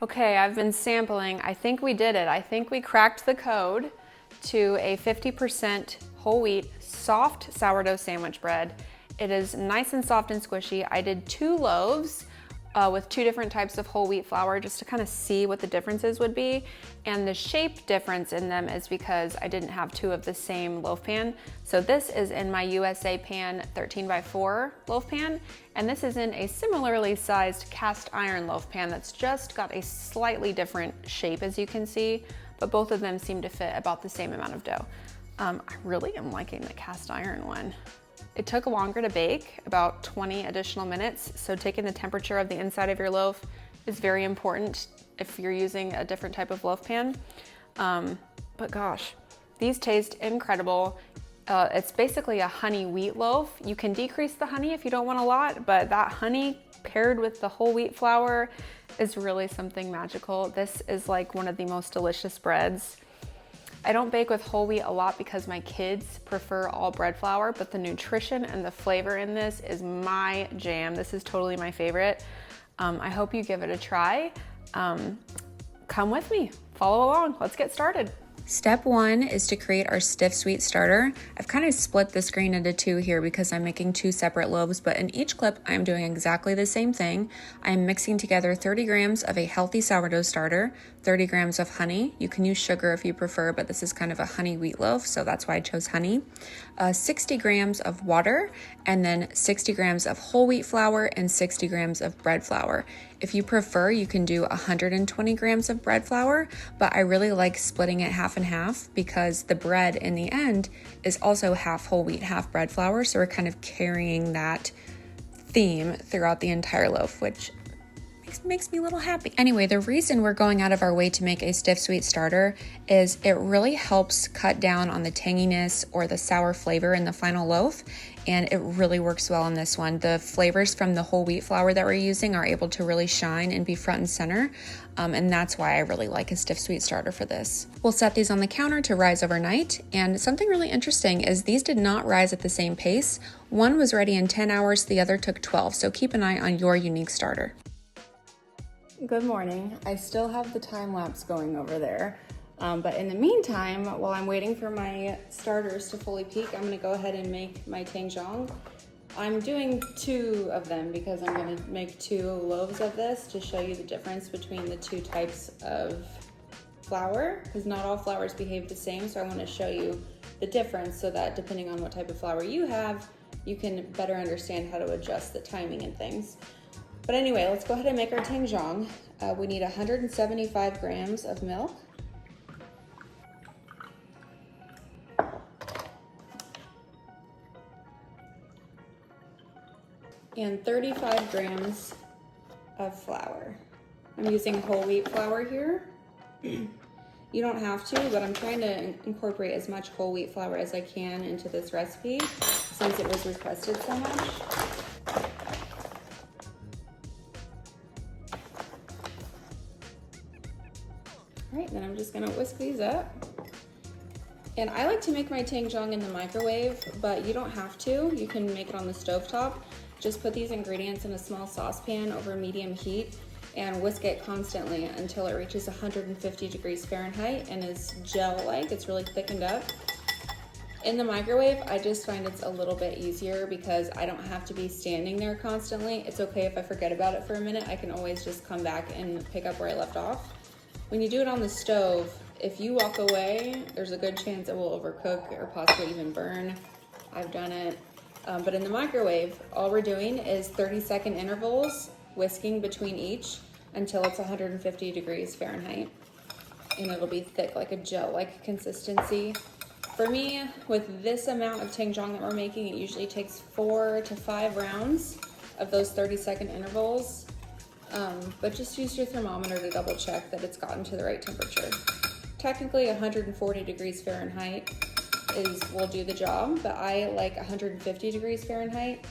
Okay, I've been sampling. I think we did it. I think we cracked the code to a 50% whole wheat soft sourdough sandwich bread. It is nice and soft and squishy. I did 2 loaves with 2 different types of whole wheat flour just to kind of see what the differences would be. And the shape difference in them is because I didn't have 2 of the same loaf pan. So this is in my USA pan 13x4 loaf pan, and this is in a similarly sized cast iron loaf pan that's just got a slightly different shape, as you can see, but both of them seem to fit about the same amount of dough. I really am liking the cast iron one. It took longer to bake, about 20 additional minutes, so taking the temperature of the inside of your loaf is very important if you're using a different type of loaf pan. But gosh, these taste incredible. It's basically a honey wheat loaf. You can decrease the honey if you don't want a lot, but that honey paired with the whole wheat flour is really something magical. This is like one of the most delicious breads. I don't bake with whole wheat a lot because my kids prefer all bread flour, but the nutrition and the flavor in this is my jam. This is totally my favorite. I hope you give it a try. Come with me, follow along, let's get started. Step 1 is to create our stiff sweet starter. I've kind of split the screen into 2 here because I'm making 2 separate loaves, but in each clip I'm doing exactly the same thing. I'm mixing together 30 grams of a healthy sourdough starter, 30 grams of honey. You can use sugar if you prefer, but this is kind of a honey wheat loaf, so that's why I chose honey. 60 grams of water, and then 60 grams of whole wheat flour and 60 grams of bread flour. If you prefer, you can do 120 grams of bread flour, but I really like splitting it half and half because the bread in the end is also half whole wheat, half bread flour, so we're kind of carrying that theme throughout the entire loaf, which makes me a little happy. Anyway, the reason we're going out of our way to make a stiff sweet starter is it really helps cut down on the tanginess or the sour flavor in the final loaf, and it really works well in this one. The flavors from the whole wheat flour that we're using are able to really shine and be front and center, and that's why I really like a stiff sweet starter for this. We'll set these on the counter to rise overnight, and something really interesting is these did not rise at the same pace. One was ready in 10 hours, the other took 12, so keep an eye on your unique starter. Good morning. I still have the time lapse going over there, but in the meantime, while I'm waiting for my starters to fully peak, I'm going to go ahead and make my tangzhong. I'm doing 2 of them because I'm going to make 2 loaves of this to show you the difference between the 2 types of flour, because not all flours behave the same, so I want to show you the difference so that depending on what type of flour you have, you can better understand how to adjust the timing and things. But anyway, let's go ahead and make our tangzhong. We need 175 grams of milk. And 35 grams of flour. I'm using whole wheat flour here. You don't have to, but I'm trying to incorporate as much whole wheat flour as I can into this recipe since it was requested so much. All right, then I'm just gonna whisk these up. And I like to make my tangzhong in the microwave, but you don't have to. You can make it on the stovetop. Just put these ingredients in a small saucepan over medium heat and whisk it constantly until it reaches 150 degrees Fahrenheit and is gel-like. It's really thickened up. In the microwave, I just find it's a little bit easier because I don't have to be standing there constantly. It's okay if I forget about it for a minute. I can always just come back and pick up where I left off. When you do it on the stove, if you walk away, there's a good chance it will overcook or possibly even burn. I've done it. But in the microwave, all we're doing is 30-second intervals, whisking between each until it's 150 degrees Fahrenheit. And it'll be thick, like a gel-like consistency. For me, with this amount of tangzhong that we're making, it usually takes 4 to 5 rounds of those 30-second intervals. But just use your thermometer to double check that it's gotten to the right temperature. Technically 140 degrees Fahrenheit will do the job, but I like 150 degrees Fahrenheit.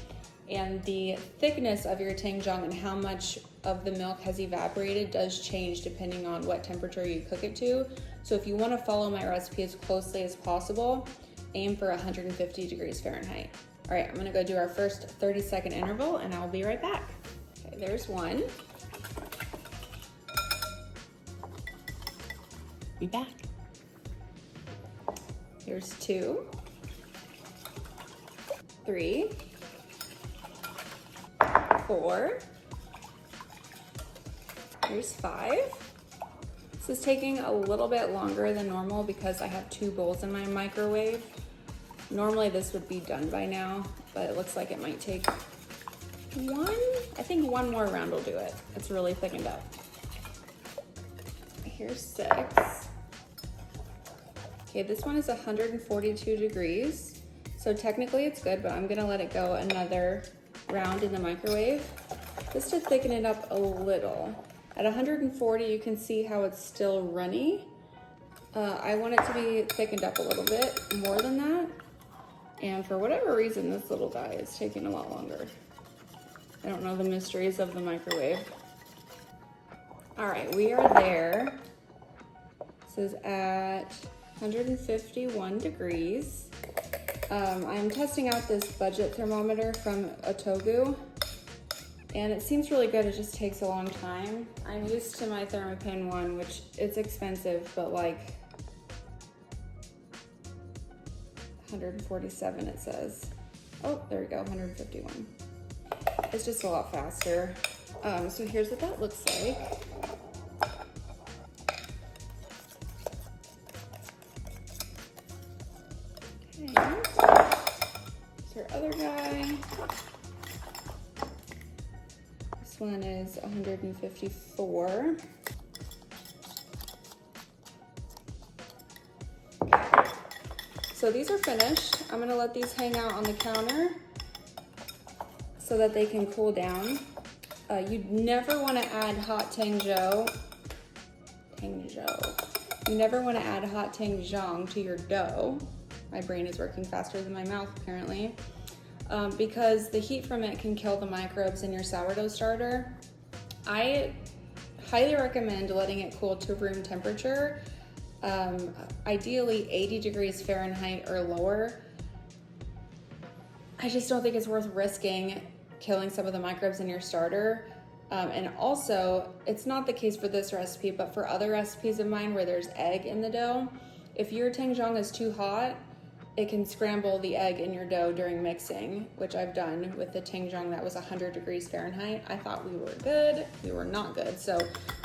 And the thickness of your tangzhong and how much of the milk has evaporated does change depending on what temperature you cook it to. So if you want to follow my recipe as closely as possible, aim for 150 degrees Fahrenheit. All right, I'm gonna go do our first 30-second interval and I'll be right back. Okay, there's one. Be back. Here's 2, 3, 4. Here's 5. This is taking a little bit longer than normal because I have 2 bowls in my microwave. Normally this would be done by now, but it looks like it might take I think one more round will do it. It's really thickened up. Here's 6. Okay, this one is 142 degrees. So technically it's good, but I'm gonna let it go another round in the microwave just to thicken it up a little. At 140, you can see how it's still runny. I want it to be thickened up a little bit more than that. And for whatever reason, this little guy is taking a lot longer. I don't know the mysteries of the microwave. All right, we are there. This is at 151 degrees. I'm testing out this budget thermometer from Otogu, and it seems really good. It just takes a long time. I'm used to my Thermopin one, which it's expensive, but like 147 it says. Oh, there we go, 151. It's just a lot faster. So here's what that looks like. Okay. Here's our other guy. This one is 154. Okay. So these are finished. I'm gonna let these hang out on the counter so that they can cool down. You never want to add hot tangzhong. You never want to add hot tangzhong to your dough. My brain is working faster than my mouth apparently, because the heat from it can kill the microbes in your sourdough starter. I highly recommend letting it cool to room temperature, ideally 80 degrees Fahrenheit or lower. I just don't think it's worth risking killing some of the microbes in your starter. And also, it's not the case for this recipe, but for other recipes of mine where there's egg in the dough, if your tangzhong is too hot, it can scramble the egg in your dough during mixing, which I've done with the tangzhong that was 100 degrees Fahrenheit. I thought we were good, we were not good. So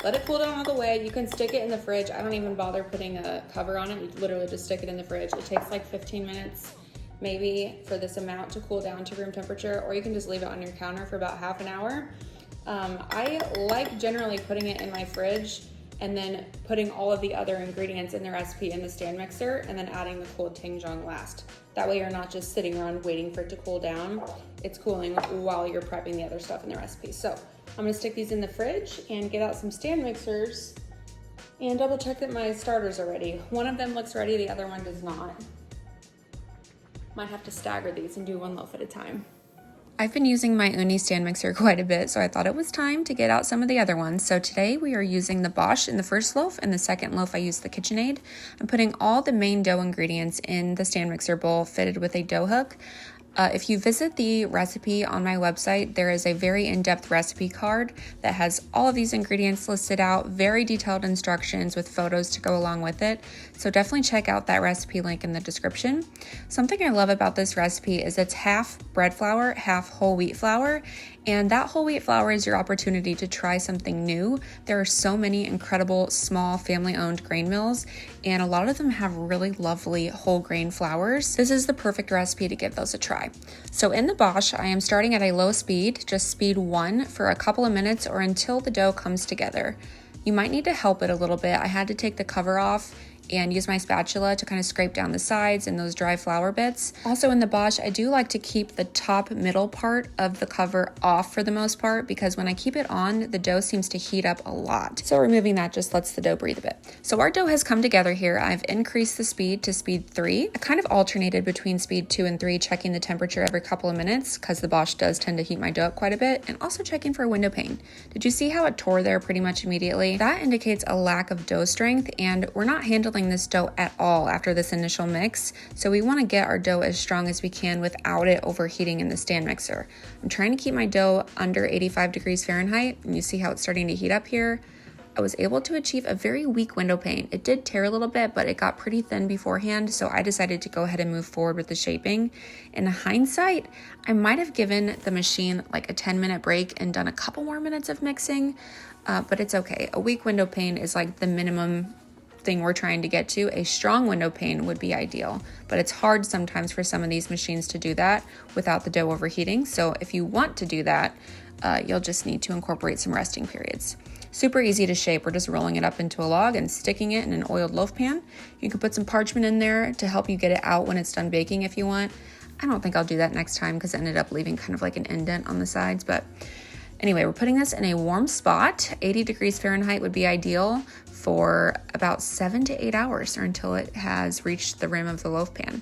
let it cool down all the way. You can stick it in the fridge. I don't even bother putting a cover on it. You literally just stick it in the fridge. It takes like 15 minutes maybe for this amount to cool down to room temperature, or you can just leave it on your counter for about half an hour. I like generally putting it in my fridge and then putting all of the other ingredients in the recipe in the stand mixer and then adding the cold tangzhong last. That way you're not just sitting around waiting for it to cool down. It's cooling while you're prepping the other stuff in the recipe. So I'm gonna stick these in the fridge and get out some stand mixers and double check that my starters are ready. One of them looks ready, the other one does not. Might have to stagger these and do one loaf at a time. I've been using my uni stand mixer quite a bit, so I thought it was time to get out some of the other ones. So today we are using the Bosch in the first loaf, and the second loaf I used the KitchenAid. I'm putting all the main dough ingredients in the stand mixer bowl fitted with a dough hook. If you visit the recipe on my website, there is a very in-depth recipe card that has all of these ingredients listed out, very detailed instructions with photos to go along with it. So definitely check out that recipe link in the description. Something I love about this recipe is it's half bread flour, half whole wheat flour, and that whole wheat flour is your opportunity to try something new. There are so many incredible small family-owned grain mills, and a lot of them have really lovely whole grain flours. This is the perfect recipe to give those a try. So in the Bosch, I am starting at a low speed, just speed 1 for a couple of minutes or until the dough comes together. You might need to help it a little bit. I had to take the cover off and use my spatula to kind of scrape down the sides and those dry flour bits. Also in the Bosch, I do like to keep the top middle part of the cover off for the most part, because when I keep it on, the dough seems to heat up a lot. So removing that just lets the dough breathe a bit. So our dough has come together here. I've increased the speed to speed 3. I kind of alternated between speed 2 and 3, checking the temperature every couple of minutes because the Bosch does tend to heat my dough up quite a bit, and also checking for a window pane. Did you see how it tore there pretty much immediately? That indicates a lack of dough strength, and we're not handling this dough at all after this initial mix, so we want to get our dough as strong as we can without it overheating in the stand mixer. I'm trying to keep my dough under 85 degrees Fahrenheit, and you see how it's starting to heat up here. I was able to achieve a very weak window pane. It did tear a little bit, but it got pretty thin beforehand, so I decided to go ahead and move forward with the shaping. In hindsight, I might have given the machine like a 10-minute break and done a couple more minutes of mixing, but it's okay. A weak window pane is like the minimum thing we're trying to get to. A strong window pane would be ideal, but it's hard sometimes for some of these machines to do that without the dough overheating. So if you want to do that, you'll just need to incorporate some resting periods. Super easy to shape. We're just rolling it up into a log and sticking it in an oiled loaf pan. You can put some parchment in there to help you get it out when it's done baking if you want. I don't think I'll do that next time because it ended up leaving kind of like an indent on the sides, but anyway, we're putting this in a warm spot. 80 degrees Fahrenheit would be ideal for about 7 to 8 hours or until it has reached the rim of the loaf pan.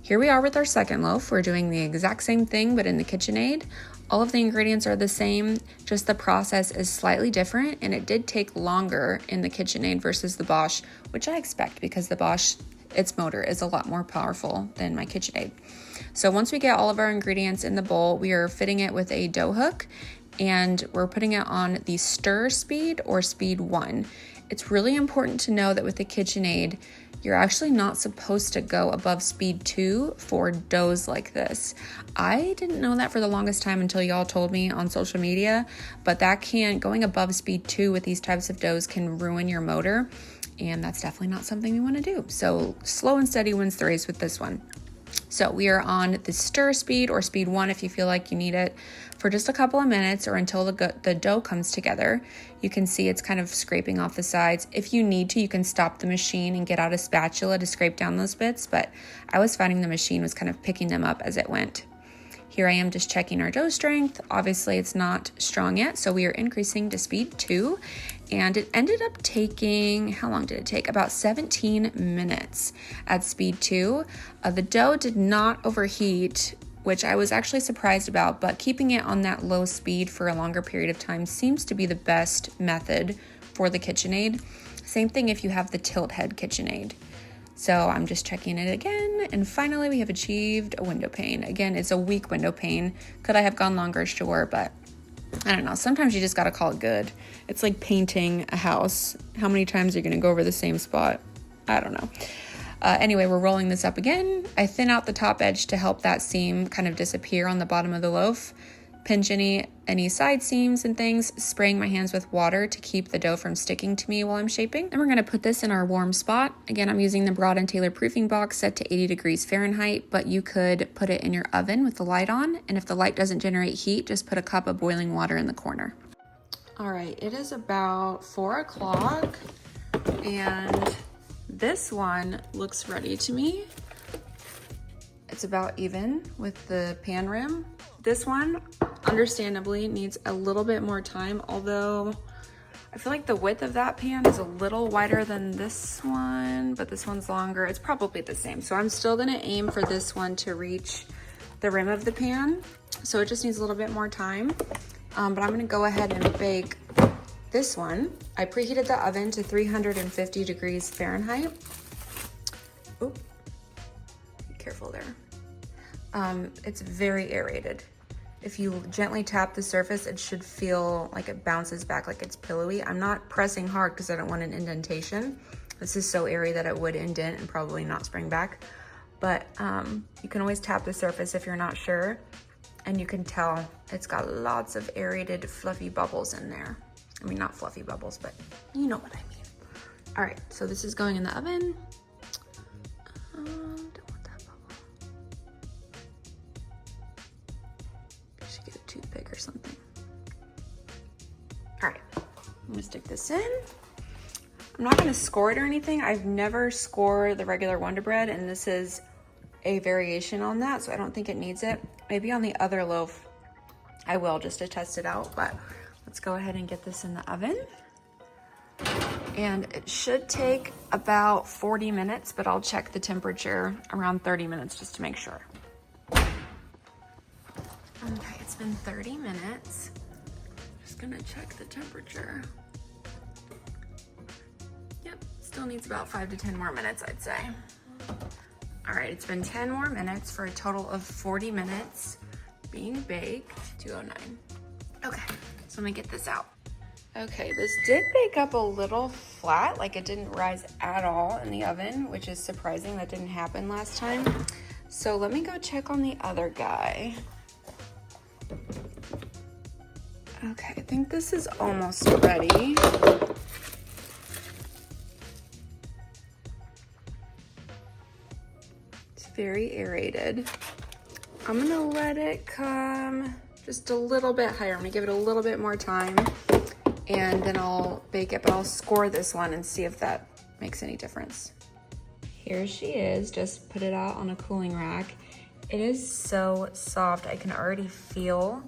Here we are with our second loaf. We're doing the exact same thing, but in the KitchenAid. All of the ingredients are the same, just the process is slightly different, and it did take longer in the KitchenAid versus the Bosch, which I expect because the Bosch, its motor is a lot more powerful than my KitchenAid. So once we get all of our ingredients in the bowl, we are fitting it with a dough hook, and we're putting it on the stir speed or speed 1. It's really important to know that with the KitchenAid, you're actually not supposed to go above speed 2 for doughs like this. I didn't know that for the longest time until y'all told me on social media, but going above speed 2 with these types of doughs can ruin your motor, and that's definitely not something we want to do. So slow and steady wins the race with this one. So we are on the stir speed or speed 1 if you feel like you need it for just a couple of minutes or until the dough comes together. You can see it's kind of scraping off the sides. If you need to, you can stop the machine and get out a spatula to scrape down those bits, but I was finding the machine was kind of picking them up as it went. Here I am just checking our dough strength. Obviously it's not strong yet, so we are increasing to speed 2. And it ended up taking, how long did it take? About 17 minutes at speed 2. The dough did not overheat, which I was actually surprised about, but keeping it on that low speed for a longer period of time seems to be the best method for the KitchenAid. Same thing if you have the tilt head KitchenAid. So I'm just checking it again, and finally we have achieved a window pane. Again, it's a weak window pane. Could I have gone longer? Sure, but I don't know. Sometimes you just gotta call it good. It's like painting a house. How many times are you gonna go over the same spot? I don't know. Anyway, we're rolling this up again. I thin out the top edge to help that seam kind of disappear on the bottom of the loaf. Pinch any side seams and things, spraying my hands with water to keep the dough from sticking to me while I'm shaping. And we're gonna put this in our warm spot. Again, I'm using the Broad & Taylor proofing box set to 80 degrees Fahrenheit, but you could put it in your oven with the light on. And if the light doesn't generate heat, just put a cup of boiling water in the corner. All right, it is about 4 o'clock and this one looks ready to me. It's about even with the pan rim. This one, understandably, needs a little bit more time, although I feel like the width of that pan is a little wider than this one, but this one's longer. It's probably the same. So I'm still gonna aim for this one to reach the rim of the pan. So it just needs a little bit more time, but I'm gonna go ahead and bake this one. I preheated the oven to 350 degrees Fahrenheit. Oop, be careful there. It's very aerated. If you gently tap the surface, it should feel like it bounces back, like it's pillowy. I'm not pressing hard because I don't want an indentation. This is so airy that it would indent and probably not spring back. But you can always tap the surface if you're not sure. And you can tell it's got lots of aerated, fluffy bubbles in there. I mean, not fluffy bubbles, but you know what I mean. All right, so this is going in the oven. Don't want that bubble. I should get a toothpick or something. All right, I'm gonna stick this in. I'm not gonna score it or anything. I've never scored the regular Wonder Bread, and this is a variation on that, so I don't think it needs it. Maybe on the other loaf, I will just to test it out, but let's go ahead and get this in the oven. And it should take about 40 minutes, but I'll check the temperature around 30 minutes just to make sure. Okay, it's been 30 minutes. Just gonna check the temperature. Yep, still needs about 5 to 10 more minutes, I'd say. All right, it's been 10 more minutes for a total of 40 minutes being baked. 209. Okay, so I'm gonna get this out. Okay, this did bake up a little flat, like it didn't rise at all in the oven, which is surprising. That didn't happen last time. So let me go check on the other guy. Okay, I think this is almost ready. It's very aerated. I'm gonna let it come just a little bit higher. I'm gonna give it a little bit more time and then I'll bake it, but I'll score this one and see if that makes any difference. Here she is, just put it out on a cooling rack. It is so soft. I can already feel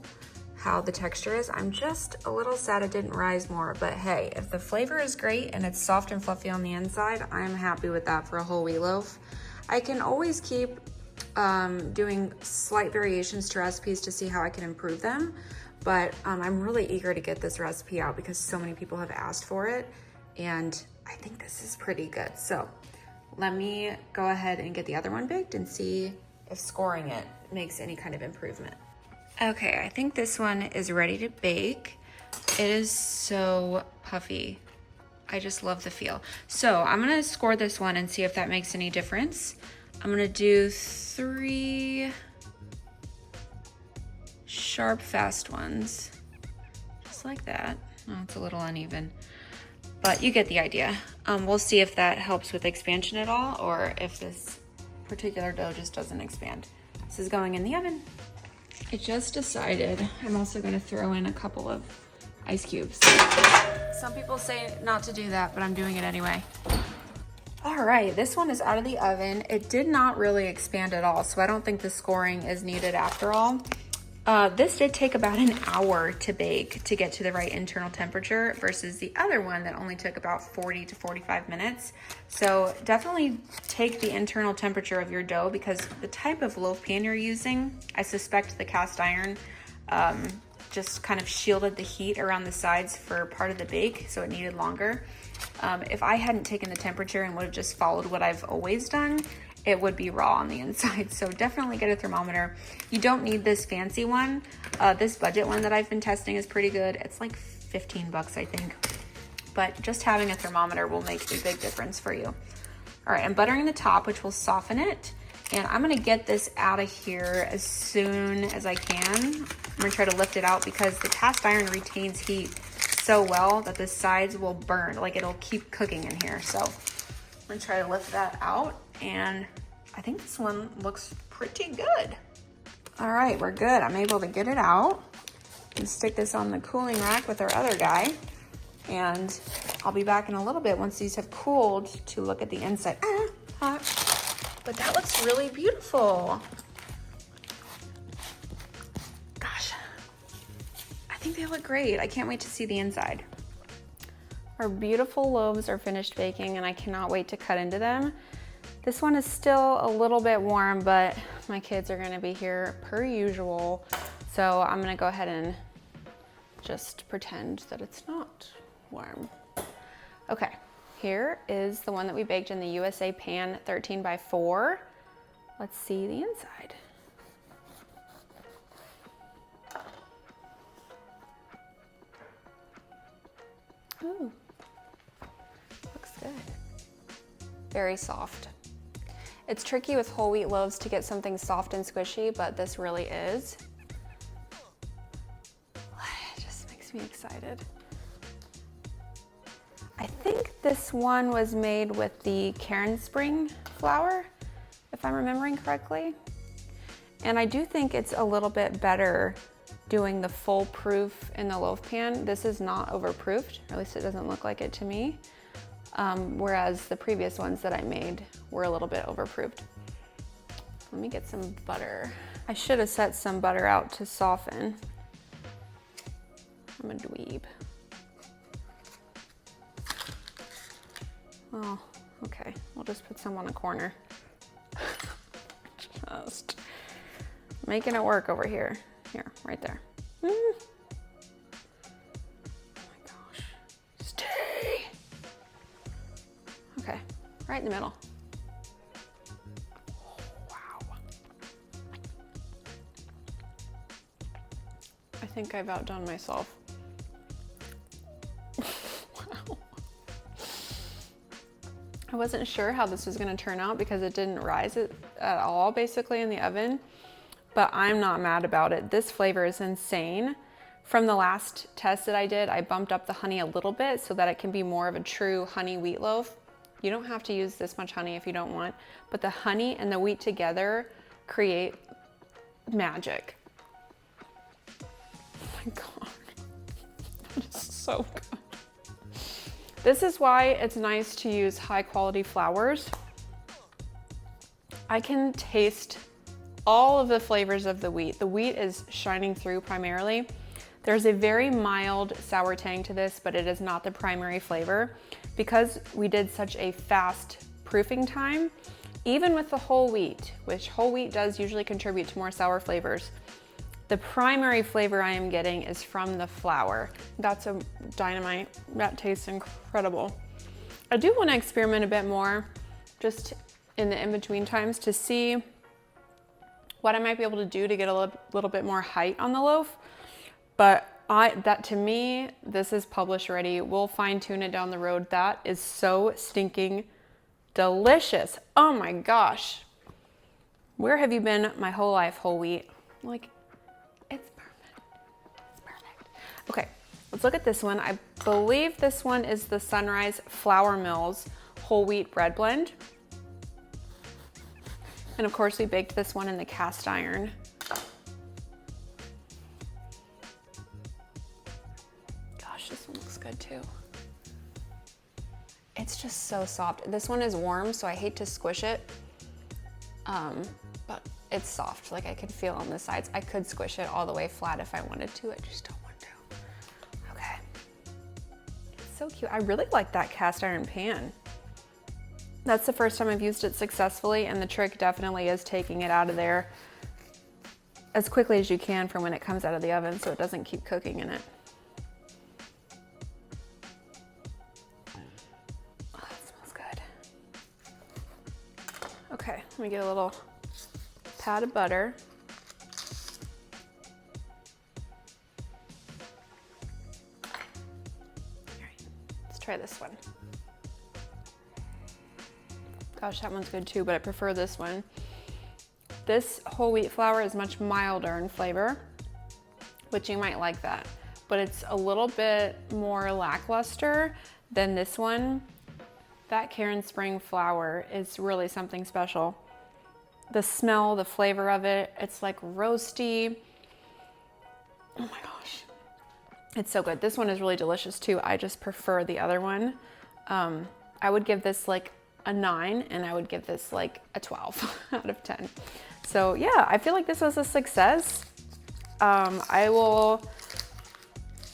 how the texture is. I'm just a little sad it didn't rise more, but hey, if the flavor is great and it's soft and fluffy on the inside, I'm happy with that for a whole wheat loaf. I can always keep doing slight variations to recipes to see how I can improve them, but I'm really eager to get this recipe out because so many people have asked for it, and I think this is pretty good. So let me go ahead and get the other one baked and see if scoring it makes any kind of improvement. Okay, I think this one is ready to bake. It is so puffy. I just love the feel. So I'm gonna score this one and see if that makes any difference. I'm gonna do 3 sharp, fast ones, just like that. Oh, it's a little uneven, but you get the idea. We'll see if that helps with expansion at all, or if this particular dough just doesn't expand. This is going in the oven. I just decided I'm also gonna throw in a couple of ice cubes. Some people say not to do that, but I'm doing it anyway. All right, this one is out of the oven. It did not really expand at all, so I don't think the scoring is needed after all. This did take about an hour to bake to get to the right internal temperature versus the other one that only took about 40 to 45 minutes. So definitely take the internal temperature of your dough because the type of loaf pan you're using, I suspect the cast iron just kind of shielded the heat around the sides for part of the bake, so it needed longer. If I hadn't taken the temperature and would have just followed what I've always done, it would be raw on the inside. So definitely get a thermometer. You don't need this fancy one. This budget one that I've been testing is pretty good. It's like 15 bucks, I think. But just having a thermometer will make a big difference for you. All right, I'm buttering the top, which will soften it. And I'm gonna get this out of here as soon as I can. I'm gonna try to lift it out because the cast iron retains heat so well that the sides will burn, like it'll keep cooking in here. So I'm gonna try to lift that out, and I think this one looks pretty good. All right, we're good. I'm able to get it out and stick this on the cooling rack with our other guy. And I'll be back in a little bit once these have cooled to look at the inside. Hot. But that looks really beautiful. Gosh, I think they look great. I can't wait to see the inside. Our beautiful loaves are finished baking and I cannot wait to cut into them. This one is still a little bit warm, but my kids are gonna be here per usual. So I'm gonna go ahead and just pretend that it's not warm. Okay, here is the one that we baked in the USA pan 13 by 4. Let's see the inside. Ooh, looks good. Very soft. It's tricky with whole wheat loaves to get something soft and squishy, but this really is. It just makes me excited. I think this one was made with the Cairn Spring flour, if I'm remembering correctly. And I do think it's a little bit better doing the full proof in the loaf pan. This is not overproofed, or at least it doesn't look like it to me. Whereas the previous ones that I made were a little bit overproofed. Let me get some butter. I should have set some butter out to soften. I'm a dweeb. Oh, okay. We'll just put some on a corner. Just making it work over here. Here, right there. Oh my gosh. Stay. Okay, right in the middle. Wow. I think I've outdone myself. I wasn't sure how this was gonna turn out because it didn't rise at all basically in the oven, but I'm not mad about it. This flavor is insane. From the last test that I did, I bumped up the honey a little bit so that it can be more of a true honey wheat loaf. You don't have to use this much honey if you don't want, but the honey and the wheat together create magic. Oh my God, that is so good. This is why it's nice to use high quality flours. I can taste all of the flavors of the wheat. The wheat is shining through primarily. There's a very mild sour tang to this, but it is not the primary flavor. Because we did such a fast proofing time, even with the whole wheat, which whole wheat does usually contribute to more sour flavors, the primary flavor I am getting is from the flour. That's a dynamite. That tastes incredible. I do want to experiment a bit more just in the in-between times to see what I might be able to do to get a little bit more height on the loaf. But that to me, this is publish ready. We'll fine tune it down the road. That is so stinking delicious. Oh my gosh. Where have you been my whole life, whole wheat? Like, it's perfect. It's perfect. Okay, let's look at this one. I believe this one is the Sunrise Flour Mills whole wheat bread blend. And of course we baked this one in the cast iron. Gosh, this one looks good too. It's just so soft. This one is warm, so I hate to squish it, but it's soft. Like I can feel on the sides. I could squish it all the way flat if I wanted to. I just don't want to. Okay. It's so cute. I really like that cast iron pan. That's the first time I've used it successfully, and the trick definitely is taking it out of there as quickly as you can from when it comes out of the oven so it doesn't keep cooking in it. Oh, that smells good. Okay, let me get a little pat of butter. All right, let's try this one. Gosh, that one's good too, but I prefer this one. This whole wheat flour is much milder in flavor, which you might like that, but it's a little bit more lackluster than this one. That Karen Spring flour is really something special. The smell, the flavor of it, it's like roasty. Oh my gosh, it's so good. This one is really delicious too. I just prefer the other one. I would give this like a 9, and I would give this like a 12 out of 10. So yeah, I feel like this was a success.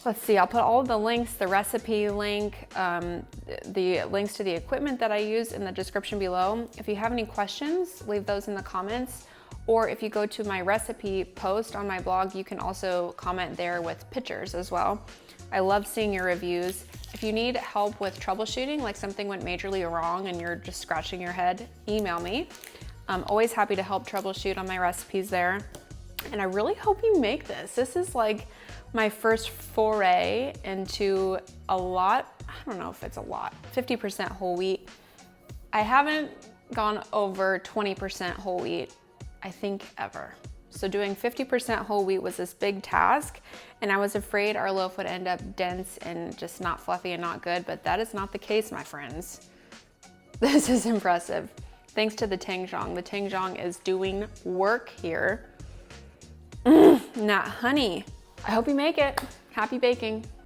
Let's see, I'll put all of the links, the recipe link, the links to the equipment that I use in the description below. If you have any questions, leave those in the comments. Or if you go to my recipe post on my blog, you can also comment there with pictures as well. I love seeing your reviews. If you need help with troubleshooting, like something went majorly wrong and you're just scratching your head, email me. I'm always happy to help troubleshoot on my recipes there. And I really hope you make this. This is like my first foray into a lot, I don't know if it's a lot, 50% whole wheat. I haven't gone over 20% whole wheat, I think, ever. So doing 50% whole wheat was this big task, and I was afraid our loaf would end up dense and just not fluffy and not good, but that is not the case, my friends. This is impressive. Thanks to the tangzhong. The tangzhong is doing work here. That honey. I hope you make it. Happy baking.